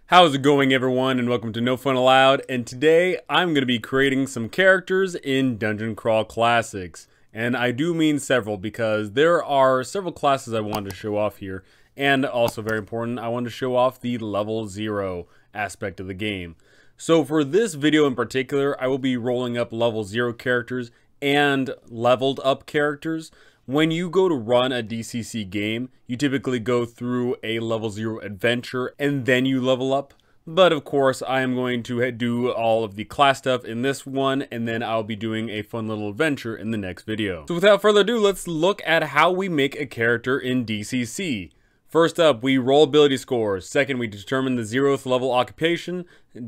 How's it going, everyone, and welcome to No Fun Allowed. And today I'm going to be creating some characters in Dungeon Crawl Classics. And I do mean several because there are several classes I wanted to show off here. And also very important, I wanted to show off the level 0 aspect of the game. So for this video in particular, I will be rolling up level 0 characters and leveled up characters. When you go to run a DCC game, you typically go through a level 0 adventure and then you level up. But of course, I am going to do all of the class stuff in this one, and then I'll be doing a fun little adventure in the next video. So without further ado, let's look at how we make a character in DCC. First up, we roll ability scores. Second, we determine the Zeroth Level occupation.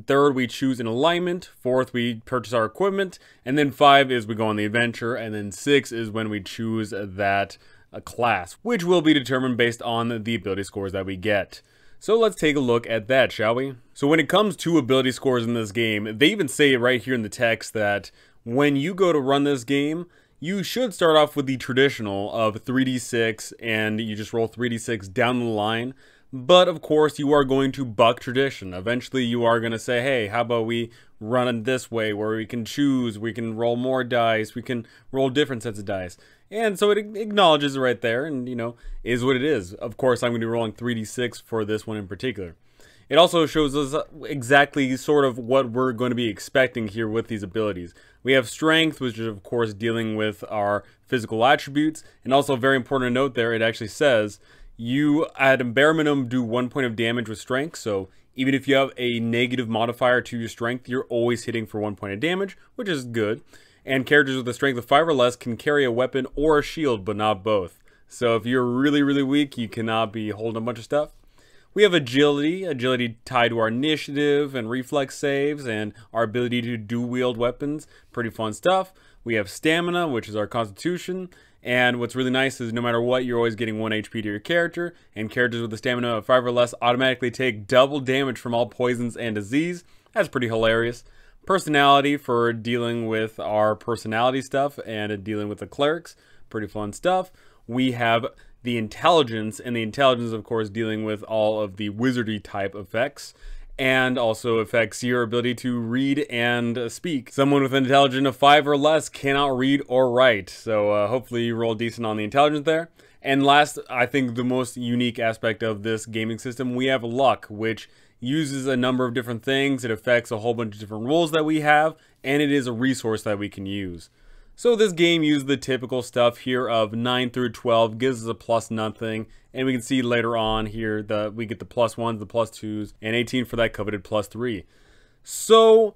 Third, we choose an alignment. Fourth, we purchase our equipment. And then 5 is we go on the adventure. And then 6 is when we choose that class, which will be determined based on the ability scores that we get. So let's take a look at that, shall we? So when it comes to ability scores in this game, they even say it right here in the text that when you go to run this game, you should start off with the traditional of 3d6 and you just roll 3d6 down the line. But of course you are going to buck tradition. Eventually you are going to say, hey, how about we run it this way where we can choose, we can roll more dice, we can roll different sets of dice. And so it acknowledges it right there and, is what it is. Of course I'm going to be rolling 3d6 for this one in particular. It also shows us exactly sort of what we're going to be expecting here with these abilities. We have strength, which is of course dealing with our physical attributes. And also very important to note there, it actually says you at a bare minimum do 1 point of damage with strength. So even if you have a negative modifier to your strength, you're always hitting for 1 point of damage, which is good. And characters with a strength of 5 or less can carry a weapon or a shield, but not both. So if you're really, really weak, you cannot be holding a bunch of stuff. We have agility tied to our initiative and reflex saves and our ability to dual-wield weapons. Pretty fun stuff. We have stamina, which is our constitution. And what's really nice is no matter what, you're always getting 1 HP to your character. And characters with a stamina of 5 or less automatically take double damage from all poisons and disease. That's pretty hilarious. Personality for dealing with our personality stuff and dealing with the clerics. Pretty fun stuff. We have the intelligence, and the intelligence of course dealing with all of the wizardy type effects, and also affects your ability to read and speak. Someone with an intelligence of 5 or less cannot read or write, so hopefully you roll decent on the intelligence there. And last, I think the most unique aspect of this gaming system, we have luck, which uses a number of different things. It affects a whole bunch of different rules that we have, and it is a resource that we can use. So this game uses the typical stuff here of 9 through 12, gives us a plus nothing, and we can see later on here that we get the plus 1s, the plus 2s, and 18 for that coveted plus 3. So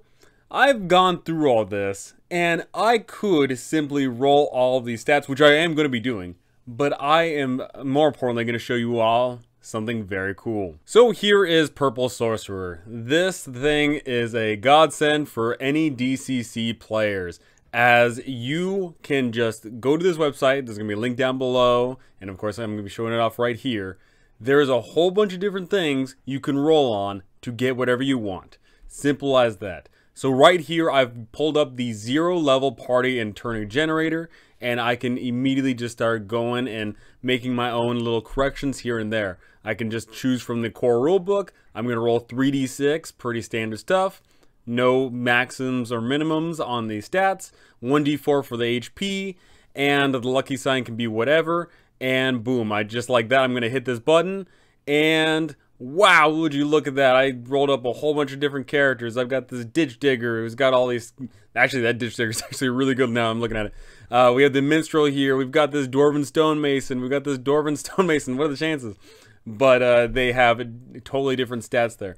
I've gone through all this, and I could simply roll all of these stats, which I am going to be doing, but I am more importantly going to show you all something very cool. So here is Purple Sorcerer. This thing is a godsend for any DCC players, as you can just go to this website. There's going to be a link down below, and of course I'm going to be showing it off right here. There's a whole bunch of different things you can roll on to get whatever you want. Simple as that. So right here I've pulled up the 0 level party and turning generator, and I can immediately just start going and making my own little corrections here and there. I can just choose from the core rulebook. I'm going to roll 3d6, pretty standard stuff. No maxims or minimums on the stats, 1d4 for the HP, and the lucky sign can be whatever, and boom, just like that, I'm going to hit this button, and wow, would you look at that, I rolled up a whole bunch of different characters. I've got this Ditch Digger who's got all these, actually that Ditch Digger is actually really good now, I'm looking at it. We have the Minstrel here, we've got this Dwarven Stonemason, we've got this Dwarven Stonemason, what are the chances? But they have totally different stats there.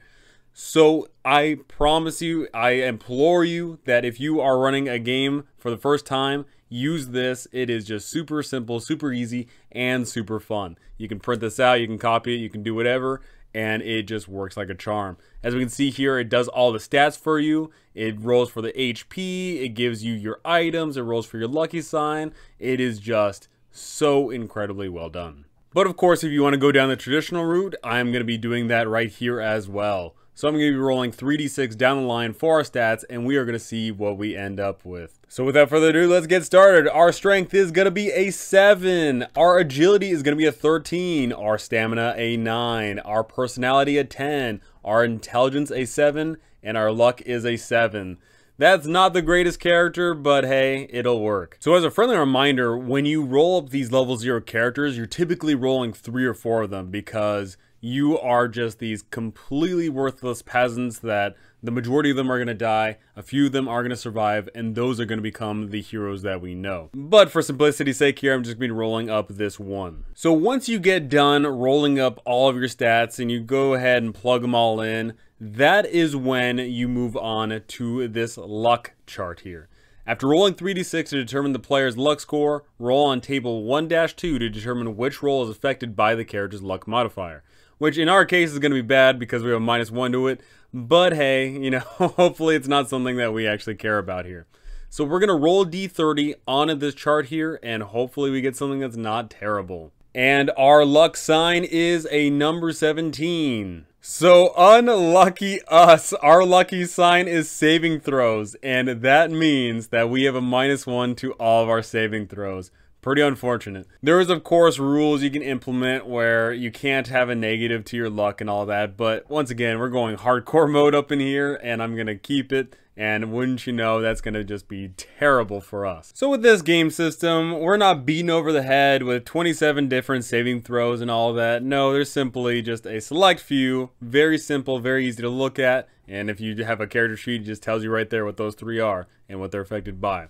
So I promise you, I implore you that if you are running a game for the first time, use this. It is just super simple, super easy, and super fun. You can print this out, you can copy it, you can do whatever, and it just works like a charm. As we can see here, it does all the stats for you. It rolls for the HP, it gives you your items, it rolls for your lucky sign. It is just so incredibly well done. But of course, if you want to go down the traditional route, I'm going to be doing that right here as well. So I'm going to be rolling 3d6 down the line for our stats, and we are going to see what we end up with. So without further ado, let's get started. Our strength is going to be a 7. Our agility is going to be a 13. Our stamina a 9. Our personality a 10. our intelligence a 7, and our luck is a 7. That's not the greatest character, but hey, it'll work. So as a friendly reminder, when you roll up these level 0 characters, you're typically rolling 3 or 4 of them because you are just these completely worthless peasants that the majority of them are going to die, a few of them are going to survive, and those are going to become the heroes that we know. But for simplicity's sake here, I'm just going to be rolling up this one. So once you get done rolling up all of your stats and you go ahead and plug them all in, that is when you move on to this luck chart here. After rolling 3d6 to determine the player's luck score, roll on table 1-2 to determine which roll is affected by the character's luck modifier. Which in our case is going to be bad because we have a -1 to it. But hey, you know, hopefully it's not something that we actually care about here. So we're going to roll d30 onto this chart here, and hopefully we get something that's not terrible. And our luck sign is a number 17. So unlucky us, our lucky sign is saving throws, and that means that we have a -1 to all of our saving throws. Pretty unfortunate. There is, of course, rules you can implement where you can't have a negative to your luck and all that, but once again, we're going hardcore mode up in here, and I'm gonna keep it, and wouldn't you know, that's gonna just be terrible for us. So with this game system, we're not beaten over the head with 27 different saving throws and all that. No, there's simply just a select few, very simple, very easy to look at, and if you have a character sheet, it just tells you right there what those 3 are and what they're affected by.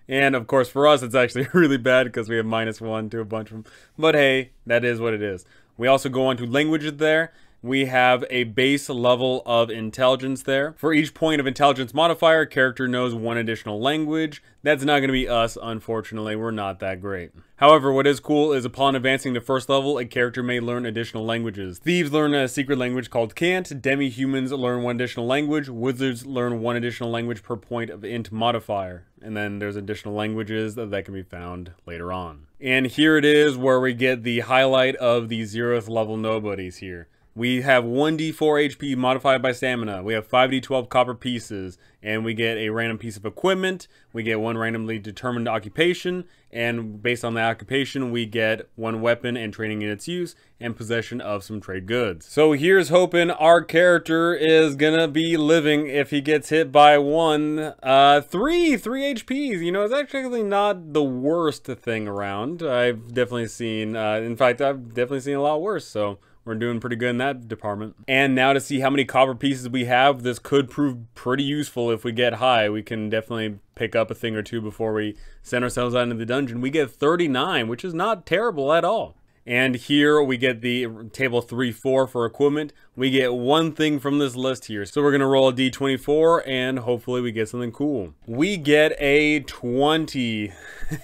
And of course for us it's actually really bad because we have -1 to a bunch of them. But hey, that is what it is. We also go on to languages there. We have a base level of intelligence there. For each point of intelligence modifier, character knows 1 additional language. That's not going to be us, unfortunately. We're not that great. However, what is cool is upon advancing to first level, a character may learn additional languages. Thieves learn a secret language called Cant. Demi-humans learn 1 additional language. Wizards learn 1 additional language per point of int modifier. And then there's additional languages that can be found later on. And here it is where we get the highlight of the Zeroth level nobodies here. We have 1d4 HP modified by stamina. We have 5d12 copper pieces, and we get a random piece of equipment. We get 1 randomly determined occupation, and based on the occupation, we get 1 weapon and training in its use, and possession of some trade goods. So here's hoping our character is gonna be living if he gets hit by 3 HPs. You know, it's actually not the worst thing around. I've definitely seen, in fact, I've definitely seen a lot worse, so we're doing pretty good in that department. And now to see how many copper pieces we have, this could prove pretty useful if we get high. We can definitely pick up a thing or two before we send ourselves out into the dungeon. We get 39, which is not terrible at all. And here we get the table 3-4 for equipment. We get 1 thing from this list here. So we're going to roll a d24 and hopefully we get something cool. We get a 20.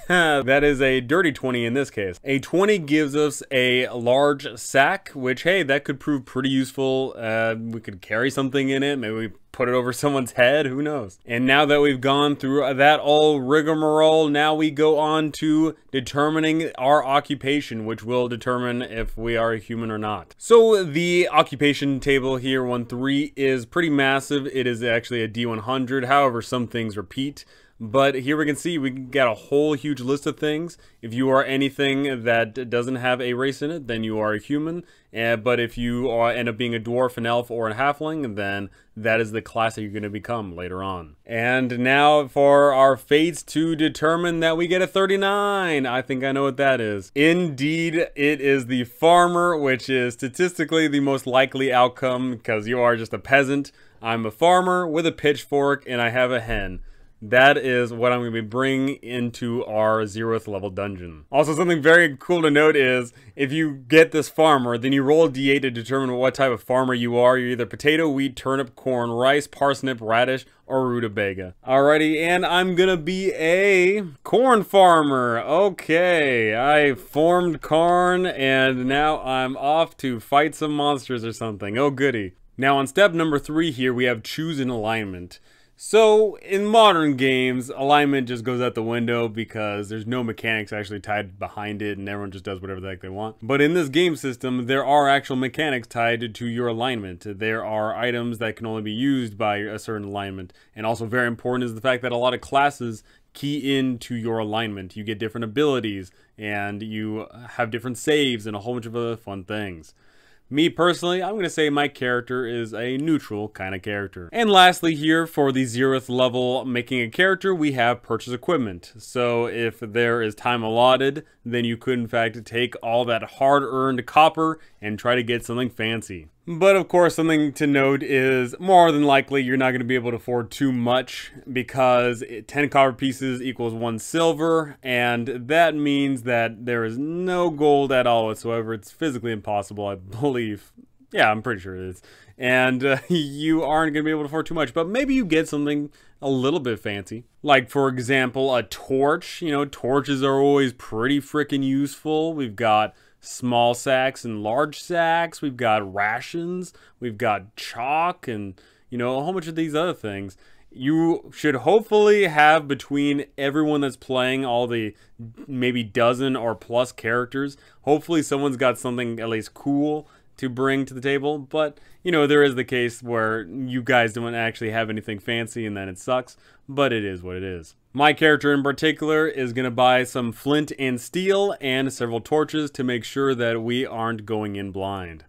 That is a dirty 20 in this case. A 20 gives us a large sack, which, hey, that could prove pretty useful. We could carry something in it. Maybe we put it over someone's head, who knows. And now that we've gone through that all rigmarole, now we go on to determining our occupation, which will determine if we are a human or not. So the occupation table here, 1-3, is pretty massive. It is actually a D100. However, some things repeat. But here we can see we got a whole huge list of things. If you are anything that doesn't have a race in it, then you are a human. But if you end up being a dwarf, an elf, or a halfling, then that is the class that you're going to become later on. And now for our fates to determine that we get a 39. I think I know what that is. Indeed, it is the farmer, which is statistically the most likely outcome because you are just a peasant. I'm a farmer with a pitchfork and I have a hen. That is what I'm going to be bringing into our Zeroth level dungeon. Also, something very cool to note is, if you get this farmer, then you roll a d8 to determine what type of farmer you are. You're either potato, wheat, turnip, corn, rice, parsnip, radish, or rutabaga. Alrighty, and I'm going to be a corn farmer. Okay, I formed corn, and now I'm off to fight some monsters or something. Oh, goody. Now, on step number 3 here, we have choose an alignment. So, in modern games, alignment just goes out the window because there's no mechanics actually tied behind it and everyone just does whatever the heck they want. But in this game system, there are actual mechanics tied to your alignment. There are items that can only be used by a certain alignment. And also very important is the fact that a lot of classes key into your alignment. You get different abilities and you have different saves and a whole bunch of other fun things. Me personally, I'm going to say my character is a neutral kind of character. And lastly here, for the Zeroth level making a character, we have purchase equipment. So if there is time allotted, then you could in fact take all that hard-earned copper and try to get something fancy. But of course, something to note is more than likely you're not going to be able to afford too much, because 10 copper pieces equals 1 silver, and that means that there is no gold at all whatsoever. It's physically impossible, I believe. Yeah, I'm pretty sure it is. And you aren't going to be able to afford too much, but maybe you get something a little bit fancy. Like, for example, a torch. You know, torches are always pretty freaking useful. We've got small sacks and large sacks. We've got rations. We've got chalk and, you know, a whole bunch of these other things. You should hopefully have, between everyone that's playing, all the maybe dozen or plus characters, hopefully someone's got something at least cool to bring to the table. But, you know, there is the case where you guys don't actually have anything fancy and then it sucks, but it is what it is. My character in particular is going to buy some flint and steel and several torches to make sure that we aren't going in blind.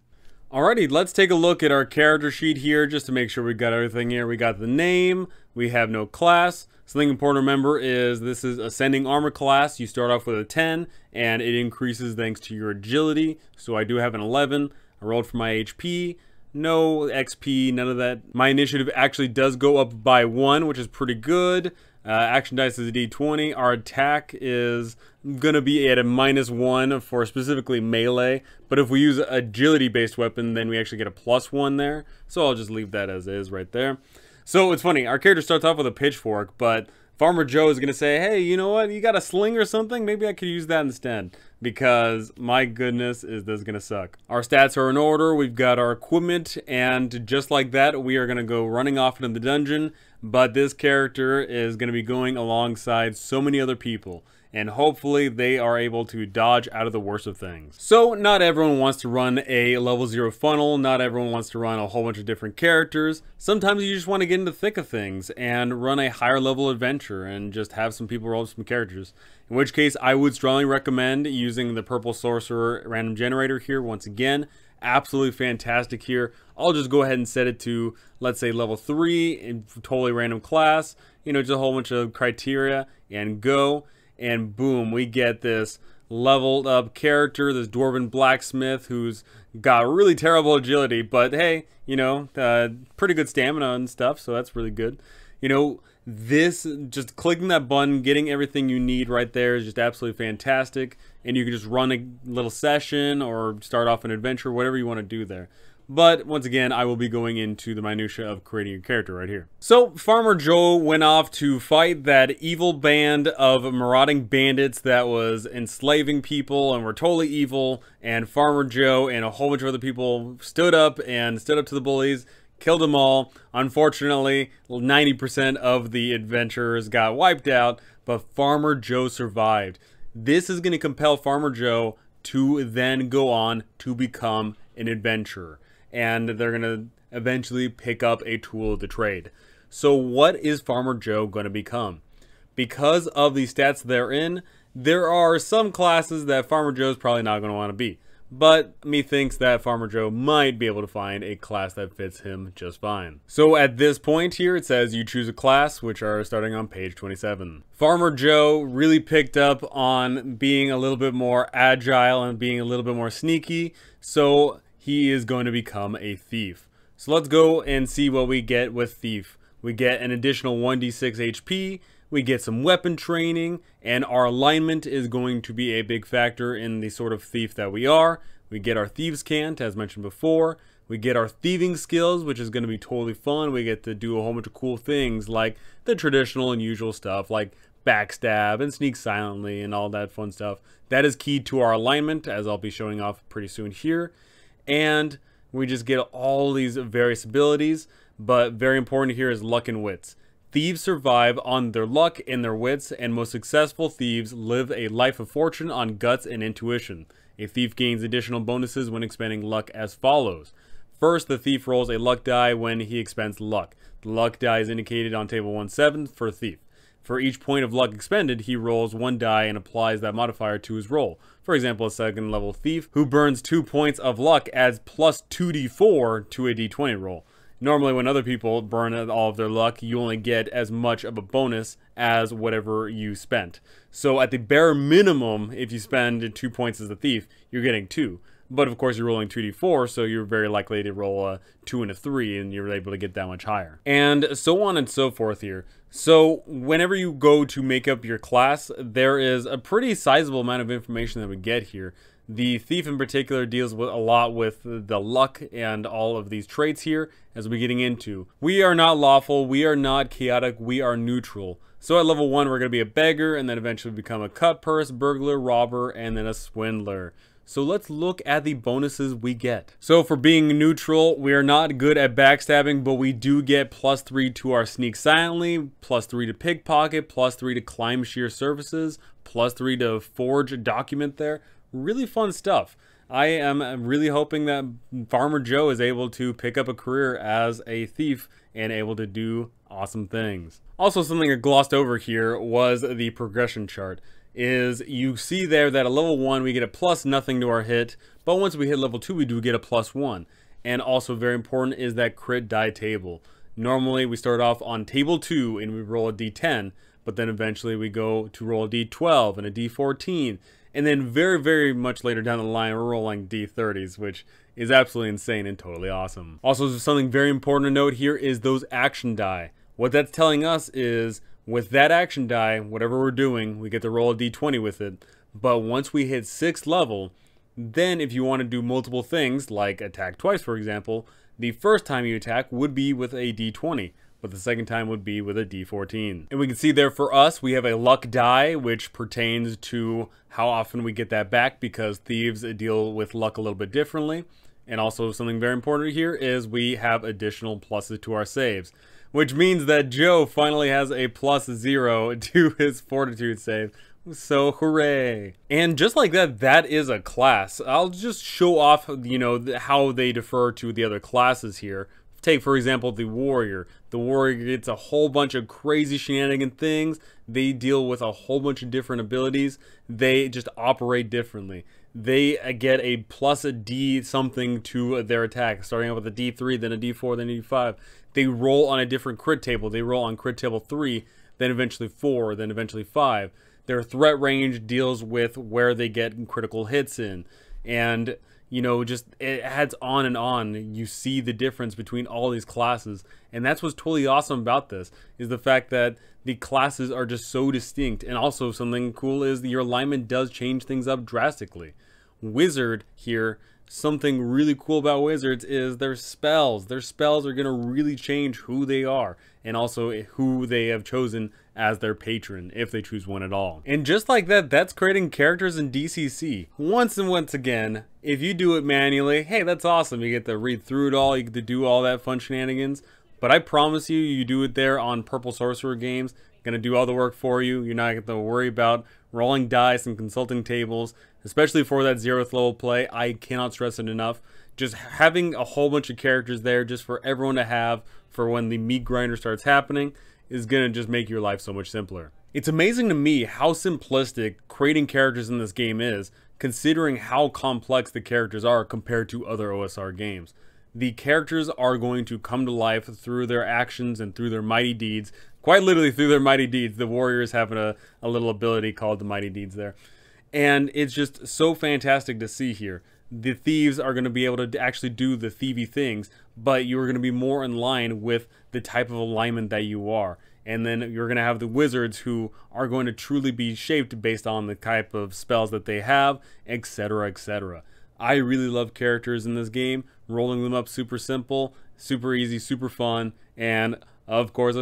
Alrighty, let's take a look at our character sheet here just to make sure we got everything here. We got the name, we have no class. Something important to remember is this is ascending armor class. You start off with a 10 and it increases thanks to your agility. So I do have an 11. I rolled for my HP. No XP, none of that. My initiative actually does go up by 1, which is pretty good. Action dice is a d20. Our attack is gonna be at a -1 for specifically melee, but if we use agility based weapon, then we actually get a +1 there. So I'll just leave that as is right there. So it's funny, our character starts off with a pitchfork, but Farmer Joe is gonna say, hey, you know what, you got a sling or something? Maybe I could use that instead, because my goodness, is this gonna suck. Our stats are in order, we've got our equipment, and just like that, we are gonna go running off into the dungeon. But this character is going to be going alongside so many other people, and hopefully they are able to dodge out of the worst of things. So not everyone wants to run a level 0 funnel, not everyone wants to run a whole bunch of different characters. Sometimes you just want to get into the thick of things and run a higher level adventure and just have some people roll some characters. In which case I would strongly recommend using the purple sorcerer random generator here once again. Absolutely fantastic here. I'll just go ahead and set it to, let's say, level 3 in totally random class, you know, just a whole bunch of criteria, and go, and boom, we get this leveled up character, this dwarven blacksmith who's got really terrible agility, but hey, you know, pretty good stamina and stuff, so that's really good. You know, this, just clicking that button, getting everything you need right there is just absolutely fantastic. And you can just run a little session or start off an adventure, whatever you want to do there. But once again, I will be going into the minutia of creating a character right here. So Farmer Joe went off to fight that evil band of marauding bandits that was enslaving people and were totally evil. And Farmer Joe and a whole bunch of other people stood up to the bullies, killed them all. Unfortunately, 90% of the adventurers got wiped out, but Farmer Joe survived. This is going to compel Farmer Joe to then go on to become an adventurer. And they're going to eventually pick up a tool of the trade. So what is Farmer Joe going to become? Because of the stats they're in, there are some classes that Farmer Joe's probably not going to want to be. But methinks that Farmer Joe might be able to find a class that fits him just fine. So at this point here, it says you choose a class, which are starting on page 27. Farmer Joe really picked up on being a little bit more agile and being a little bit more sneaky, so he is going to become a thief. So let's go and see what we get with thief. We get an additional 1d6 HP, we get some weapon training, and our alignment is going to be a big factor in the sort of thief that we are. We get our thieves cant, as mentioned before. We get our thieving skills, which is going to be totally fun. We get to do a whole bunch of cool things like the traditional and usual stuff like backstab and sneak silently and all that fun stuff. That is key to our alignment, as I'll be showing off pretty soon here. And we just get all these various abilities, but very important here is luck and wits. Thieves survive on their luck and their wits, and most successful thieves live a life of fortune on guts and intuition. A thief gains additional bonuses when expending luck as follows. First, the thief rolls a luck die when he expends luck. The luck die is indicated on table 1-7 for thief. For each point of luck expended, he rolls 1 die and applies that modifier to his roll. For example, a 2nd level thief who burns 2 points of luck adds plus 2d4 to a d20 roll. Normally, when other people burn all of their luck, you only get as much of a bonus as whatever you spent. So at the bare minimum, if you spend 2 points as a thief, you're getting 2. But of course, you're rolling 2d4, so you're very likely to roll a 2 and a 3, and you're able to get that much higher. And so on and so forth here. So whenever you go to make up your class, there is a pretty sizable amount of information that we get here. The thief in particular deals with a lot with the luck and all of these traits here, as we're getting into. We are not lawful, we are not chaotic, we are neutral. So at level 1, we're going to be a beggar, and then eventually become a cut purse, burglar, robber, and then a swindler. So let's look at the bonuses we get. So for being neutral, we are not good at backstabbing, but we do get plus 3 to our sneak silently, plus 3 to pickpocket, plus 3 to climb sheer surfaces, plus 3 to forge a document there. Really fun stuff. I am really hoping that Farmer Joe is able to pick up a career as a thief and able to do awesome things. Also, something I glossed over here was the progression chart. You see there that at level 1 we get a plus nothing to our hit, but once we hit level 2 we do get a plus 1. And also very important is that crit die table. Normally we start off on table 2 and we roll a d10, but then eventually we go to roll a d12 and a d14, and then very much later down the line we're rolling d30s, which is absolutely insane and totally awesome. Also, something very important to note here is those action die. What that's telling us is with that action die, whatever we're doing, we get to roll a d20 with it. But once we hit 6th level, then if you want to do multiple things, like attack twice for example, the first time you attack would be with a d20, but the second time would be with a d14. And we can see there for us, we have a luck die, which pertains to how often we get that back, because thieves deal with luck a little bit differently. And also something very important here is we have additional pluses to our saves, which means that Joe finally has a +0 to his fortitude save. So hooray. And just like that, that is a class. I'll just show off, how they defer to the other classes here. Take, for example, the warrior. The warrior gets a whole bunch of crazy shenanigan things. They deal with a whole bunch of different abilities. They just operate differently. They get a plus a D something to their attack, starting out with a D3, then a D4, then a D5. They roll on a different crit table. They roll on crit table 3, then eventually 4, then eventually 5. Their threat range deals with where they get critical hits in. And just it adds on and on. You see the difference between all these classes, and that's what's totally awesome about this, is the fact that the classes are just so distinct. And also something cool is your alignment does change things up drastically. Wizard here, something really cool about wizards is their spells. Their spells are going to really change who they are, and also who they have chosen as their patron, if they choose one at all. And just like that, that's creating characters in DCC. Once again, if you do it manually, hey, that's awesome. You get to read through it all, you get to do all that fun shenanigans. But I promise you, you do it there on Purple Sorcerer games, gonna do all the work for you. You're not gonna worry about rolling dice and consulting tables, especially for that Zeroth level play. I cannot stress it enough. Just having a whole bunch of characters there just for everyone to have for when the meat grinder starts happening is gonna just make your life so much simpler. It's amazing to me how simplistic creating characters in this game is, considering how complex the characters are compared to other OSR games. The characters are going to come to life through their actions and through their mighty deeds. Quite literally through their mighty deeds. The warriors have a little ability called the mighty deeds there. And it's just so fantastic to see here. The thieves are going to be able to actually do the thievy things, but you're going to be more in line with the type of alignment that you are. And then you're going to have the wizards who are going to truly be shaped based on the type of spells that they have, etc, etc. I really love characters in this game. Rolling them up super simple, super easy, super fun, and of course,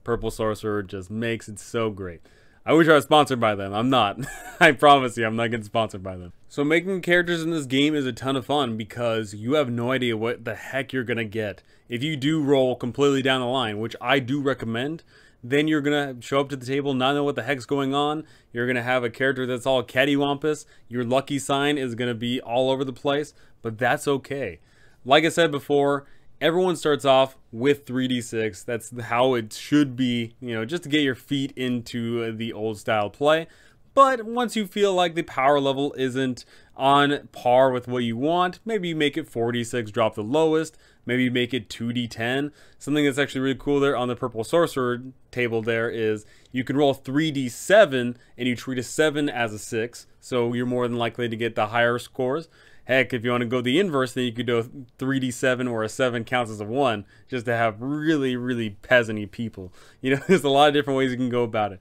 Purple Sorcerer just makes it so great. I wish I was sponsored by them. I'm not. I promise you, I'm not getting sponsored by them. So making characters in this game is a ton of fun because you have no idea what the heck you're gonna get. If you do roll completely down the line, which I do recommend, then you're gonna show up to the table, not know what the heck's going on. You're gonna have a character that's all cattywampus. Your lucky sign is gonna be all over the place, but that's okay. Like I said before, Everyone starts off with 3d6. That's how it should be, you know, just to get your feet into the old style play. But once you feel like the power level isn't on par with what you want, maybe you make it 4d6, drop the lowest, maybe you make it 2d10. Something that's actually really cool there on the purple sorcerer table there is you can roll 3d7 and you treat a 7 as a 6, so you're more than likely to get the higher scores. Heck, if you want to go the inverse, then you could do a 3d7 where a 7 counts as a 1, just to have really, really peasant-y people. You know, there's a lot of different ways you can go about it.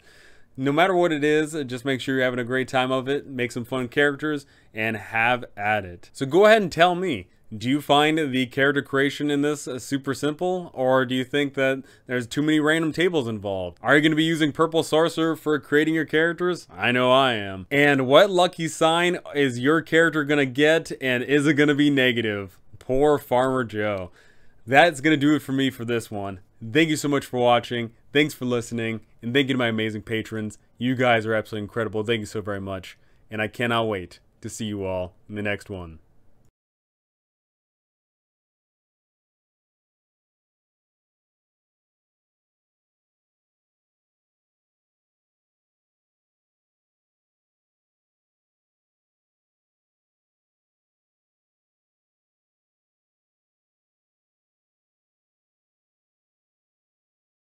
No matter what it is, just make sure you're having a great time of it, make some fun characters, and have at it. So go ahead and tell me, do you find the character creation in this super simple, or do you think that there's too many random tables involved? Are you going to be using Purple Sorcerer for creating your characters? I know I am. And what lucky sign is your character going to get, and is it going to be negative? Poor Farmer Joe. That's going to do it for me for this one. Thank you so much for watching. Thanks for listening. And thank you to my amazing patrons. You guys are absolutely incredible. Thank you so very much. And I cannot wait to see you all in the next one.